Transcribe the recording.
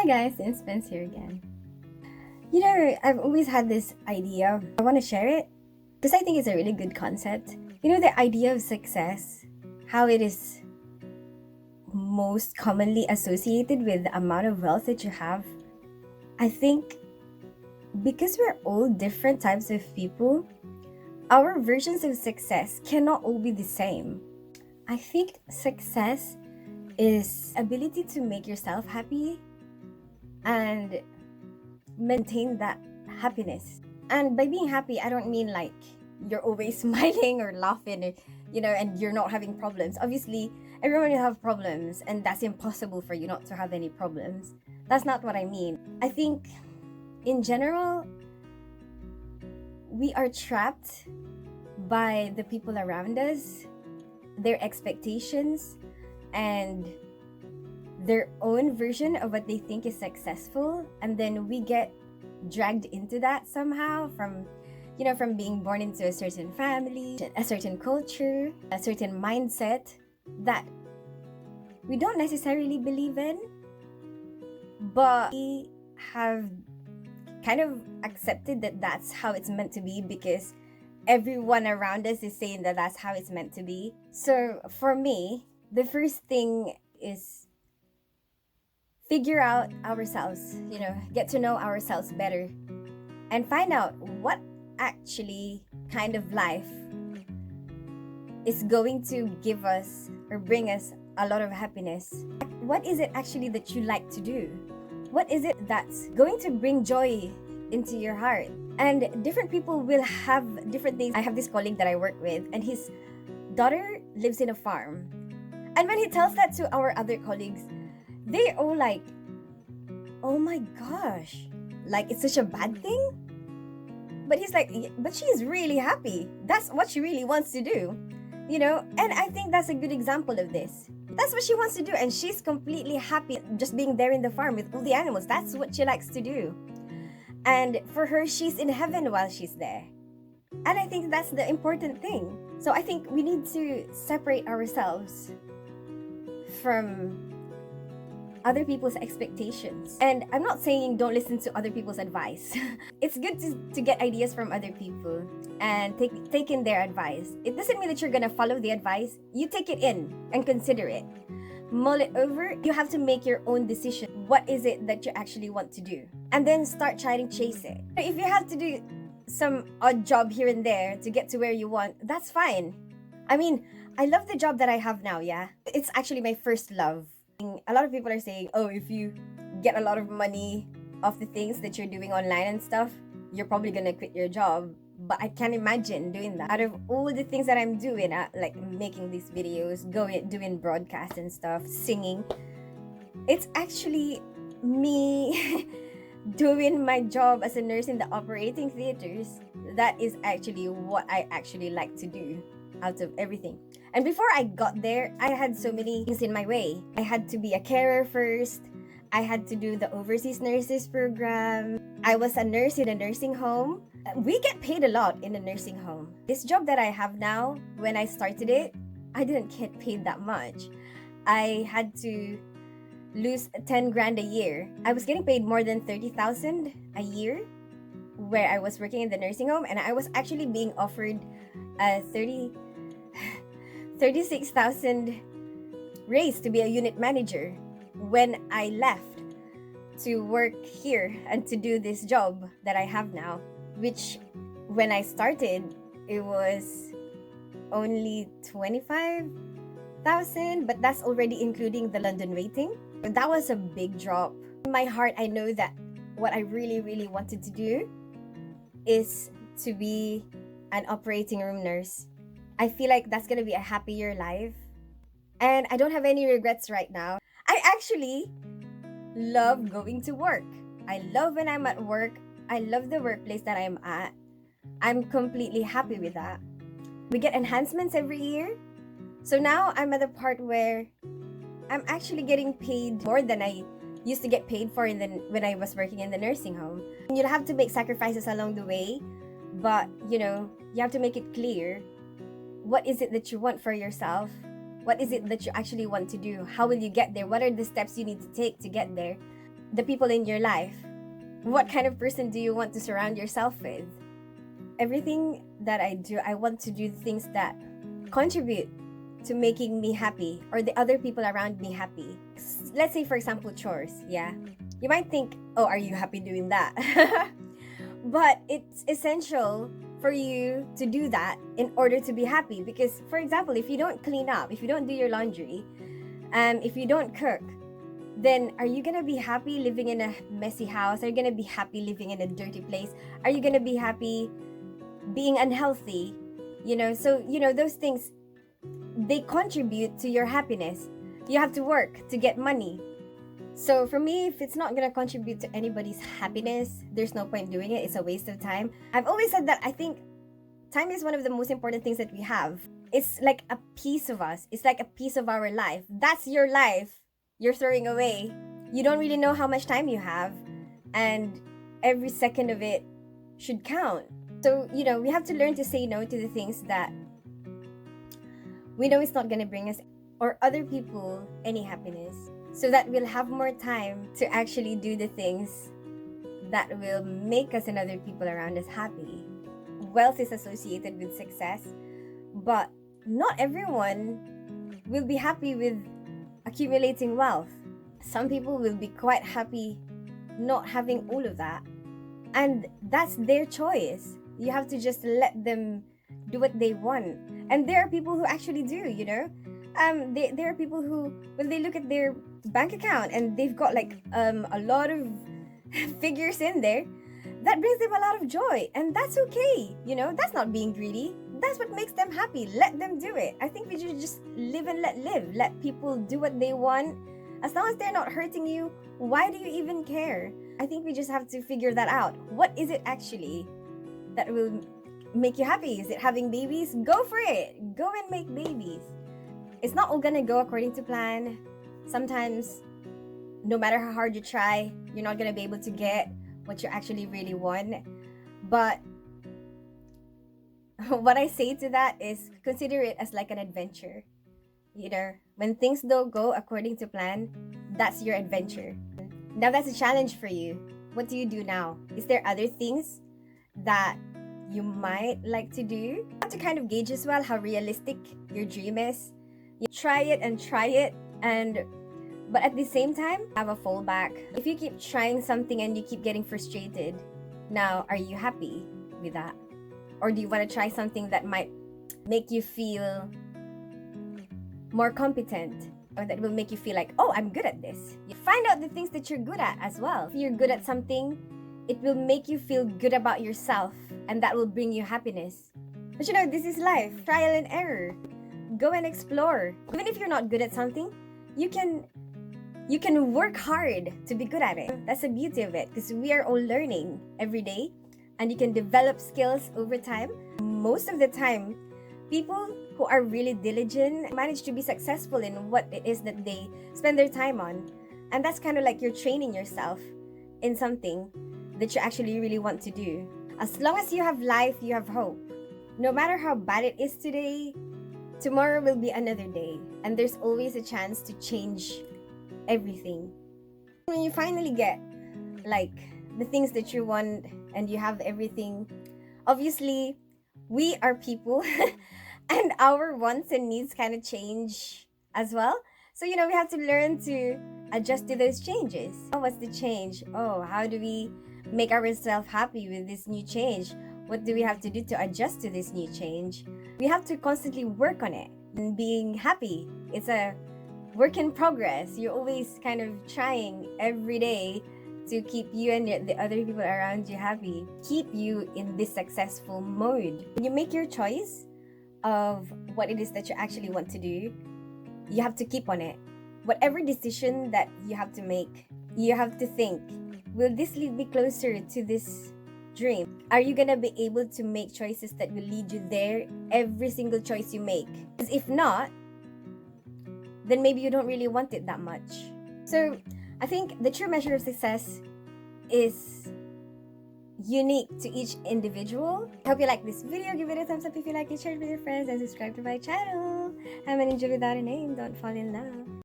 guys, it's Spence here again. You know, I've always had this idea. I want to share it because I think it's a really good concept. You know, the idea of success, how it is most commonly associated with the amount of wealth that you have. I think because we're all different types of people, our versions of success cannot all be the same. I think success is ability to make yourself happy and maintain that happiness. And by being happy, I don't mean like you're always smiling or laughing, or, and you're not having problems. Obviously, everyone will have problems, and that's impossible for you not to have any problems. That's not what I mean. I think, in general, we are trapped by the people around us, their expectations, and their own version of what they think is successful, and then we get dragged into that somehow from being born into a certain family, a certain culture, a certain mindset that we don't necessarily believe in, but we have kind of accepted that that's how it's meant to be because everyone around us is saying that that's how it's meant to be. So for me, the first thing is figure out ourselves, get to know ourselves better and find out what actually kind of life is going to give us or bring us a lot of happiness. What is it actually that you like to do? What is it that's going to bring joy into your heart? And different people will have different things. I have this colleague that I work with, and his daughter lives in a farm. And when he tells that to our other colleagues, they all like, oh my gosh, like it's such a bad thing? But he's like, but she's really happy. That's what she really wants to do, And I think that's a good example of this. That's what she wants to do, and she's completely happy just being there in the farm with all the animals. That's what she likes to do. And for her, she's in heaven while she's there. And I think that's the important thing. So I think we need to separate ourselves from other people's expectations. And I'm not saying don't listen to other people's advice. It's good to get ideas from other people and take in their advice. It doesn't mean that you're gonna follow the advice. You take it in and consider it. Mull it over. You have to make your own decision. What is it that you actually want to do? And then start trying to chase it. If you have to do some odd job here and there to get to where you want, that's fine. I mean, I love the job that I have now, yeah? It's actually my first love. A lot of people are saying, oh, if you get a lot of money off the things that you're doing online and stuff, you're probably gonna quit your job. But I can't imagine doing that. Out of all the things that I'm doing, like making these videos, doing broadcasts and stuff, singing, it's actually me doing my job as a nurse in the operating theaters. That is actually what I actually like to do out of everything. And before I got there, I had so many things in my way. I had to be a carer first. I had to do the overseas nurses program. I was a nurse in a nursing home. We get paid a lot in a nursing home. This job that I have now, when I started it, I didn't get paid that much. I had to lose 10 grand a year. I was getting paid more than 30,000 a year where I was working in the nursing home, and I was actually being offered a 36,000 raise to be a unit manager when I left to work here and to do this job that I have now, which when I started, it was only 25,000, but that's already including the London rating. That was a big drop. In my heart, I know that what I really, really wanted to do is to be an operating room nurse. I feel like that's gonna be a happier life. And I don't have any regrets right now. I actually love going to work. I love when I'm at work. I love the workplace that I'm at. I'm completely happy with that. We get enhancements every year. So now I'm at the part where I'm actually getting paid more than I used to get paid for when I was working in the nursing home. You'll have to make sacrifices along the way, but you have to make it clear. What is it that you want for yourself? What is it that you actually want to do? How will you get there? What are the steps you need to take to get there? the people in your life. What kind of person do you want to surround yourself with? Everything that I do, I want to do things that contribute to making me happy or the other people around me happy. Let's say, for example, chores. Yeah. You might think, oh, are you happy doing that? But it's essential for you to do that in order to be happy. Because, for example, if you don't clean up, if you don't do your laundry, if you don't cook, then are you gonna be happy living in a messy house? Are you gonna be happy living in a dirty place? Are you gonna be happy being unhealthy? So those things, they contribute to your happiness. You have to work to get money. So for me, if it's not gonna contribute to anybody's happiness, there's no point doing it. It's a waste of time. I've always said that I think time is one of the most important things that we have. It's like a piece of us. It's like a piece of our life. That's your life you're throwing away. You don't really know how much time you have, and every second of it should count. So, we have to learn to say no to the things that we know it's not going to bring us or other people any happiness, so that we'll have more time to actually do the things that will make us and other people around us happy. Wealth is associated with success, but not everyone will be happy with accumulating wealth. Some people will be quite happy not having all of that, and that's their choice. You have to just let them do what they want. And there are people who actually do, there are people who, when they look at their bank account and they've got like a lot of figures in there, that brings them a lot of joy, and that's okay. That's not being greedy. That's what makes them happy. Let them do it. I think we should just live and let live. Let people do what they want. As long as they're not hurting you, why do you even care? I think we just have to figure that out. What is it actually that will make you happy? Is it having babies? Go for it. Go and make babies. It's not all gonna go according to plan. Sometimes, no matter how hard you try, you're not gonna be able to get what you actually really want. But what I say to that is, consider it as like an adventure. When things don't go according to plan, that's your adventure. Now that's a challenge for you. What do you do now? Is there other things that you might like to do? You have to kind of gauge as well how realistic your dream is. You try it, but at the same time, have a fallback. If you keep trying something and you keep getting frustrated, now are you happy with that? Or do you want to try something that might make you feel more competent, or that will make you feel like, oh, I'm good at this? You find out the things that you're good at as well. If you're good at something, it will make you feel good about yourself, and that will bring you happiness. But this is life. Trial and error. Go and explore. Even if you're not good at something, you can work hard to be good at it. That's the beauty of it, because we are all learning every day, and you can develop skills over time. Most of the time, people who are really diligent manage to be successful in what it is that they spend their time on. And that's kind of like you're training yourself in something that you actually really want to do. As long as you have life, you have hope. No matter how bad it is today, tomorrow will be another day. And there's always a chance to change everything. When you finally get like the things that you want and you have everything, obviously we are people and our wants and needs kind of change as well. So we have to learn to adjust to those changes. Oh, what's the change? Oh, how do we make ourselves happy with this new change? What do we have to do to adjust to this new change? We have to constantly work on it and being happy. It's a work in progress. You're always kind of trying every day to keep you and the other people around you happy, keep you in this successful mode. When you make your choice of what it is that you actually want to do, you have to keep on it. Whatever decision that you have to make, you have to think, will this lead me closer to this dream? Are you gonna be able to make choices that will lead you there every single choice you make? Because if not, then maybe you don't really want it that much. So I think the true measure of success is unique to each individual. I hope you like this video. Give it a thumbs up if you like it, share it with your friends, and subscribe to my channel. I'm an angel without a name. Don't fall in love.